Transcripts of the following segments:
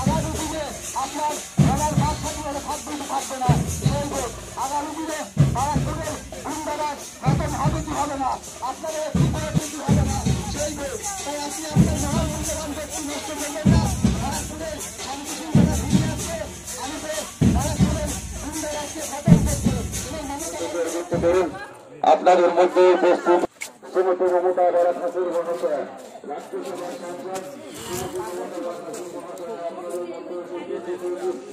আগামী দিনে আপনার খেলার মাঠ থাকবে থাকবে না। সেই ভোট আগামী দিনে বারাকপুরের গুন্ডারাজ বেতন হবে কি হবে না, আপনাদের কি করে কিছু হবে না। সেই ভোট তাই আপনি আপনার মহামূল্যবান ব্যক্তি নষ্ট করবেন না। বারাকপুরের শান্তি শৃঙ্খলা ফিরে আসছে, আমি তো বারাকপুরের গুন্ডারাজকে খতম করতে এবং আপনাদের মধ্যে উপস্থিত শ্রীমতী মমতা বড় ঠাকুর মহাশয়া, রাষ্ট্রসভার সাংসদ শ্রীমতী মমতা বড় ঠাকুর মহাশয়া, আপনাদের মধ্যে উপস্থিত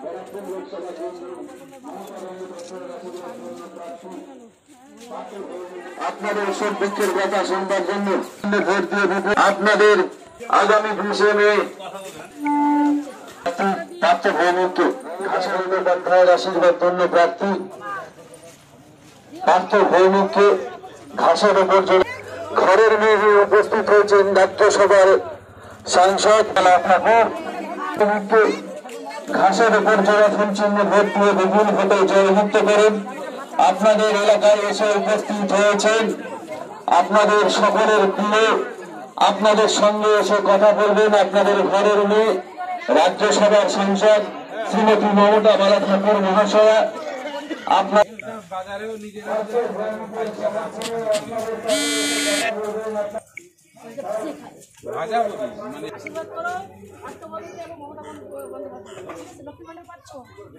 বারাকপুর লোকসভা কেন্দ্র আপনাদের সুখ দুঃখের কথা শুনবার জন্য ভোট দিয়ে আপনাদের আগামী 20 মে প্রাপ্ত ভৌমিত্ব ঘাসের বন্দ্যোপাধ্যায়ের আশীর্বাদ ধন্য প্রার্থী পার্থ ভৌমিককে ঘাসের উপর ঘরের মেয়ে উপস্থিত হয়েছেন রাজ্যসভার সাংসদ ঠাকুর ঘাসের উপর জোড়া ফুল চিহ্নে ভোট দিয়ে বিপুল ভোটে জয়যুক্ত করেন। আপনাদের এলাকায় এসে উপস্থিত হয়েছেন আপনাদের সকলের প্রিয়, আপনাদের সঙ্গে এসে কথা বলবেন আপনাদের ঘরের মেয়ে রাজ্যসভার সাংসদ শ্রীমতী মমতা বড় ঠাকুর মহাশয়া। আপনার বাজারেও নিজেরা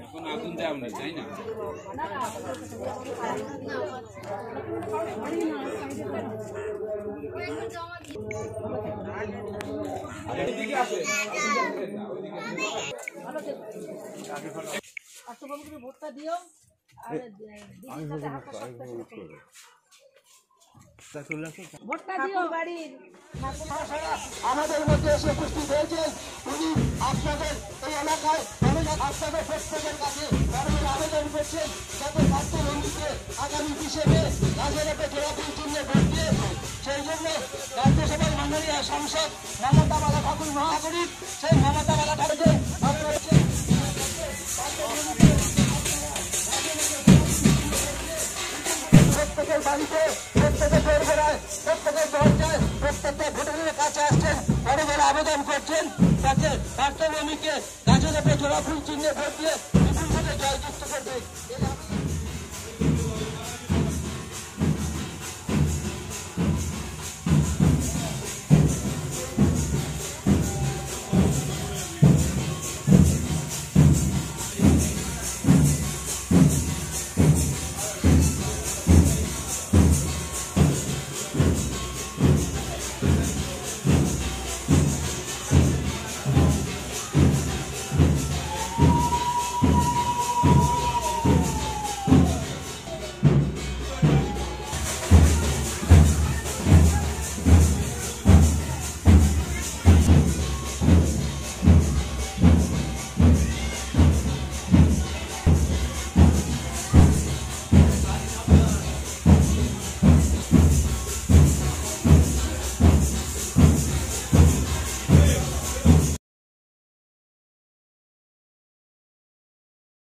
এখন আগুন দেওয়া না, তাই না? ভোটটা দিও আর আমাদের মধ্যে এসে উপস্থিত হয়েছেন উনি আপনাদের এই এলাকায় আপনাদের প্রত্যেকের কাছে আবেদন করছেন যাতে পার্থভূমিকে আগামী 20 মে গাছের উপরে জোড়াফুল চিহ্নে ভোট দিয়েছে। সেই জন্য রাজ্যসভার মাননীয় সাংসদ মমতা বড় ঠাকুর মহাগরিব সেই মমতা বড় ঠাকুরকে প্রত্যেকের বাড়িতে প্রত্যেকের দোরগোড়ায় প্রত্যেকের দরজায় প্রত্যেকটা ভোটারের কাছে আসছেন, বড় বড় আবেদন করছেন যাতে পার্থভূমিকে গাছের উপরে জোড়া ফুল চিহ্নে ভোট দিয়ে বিপুল ভোটে জয়যুক্ত করবে।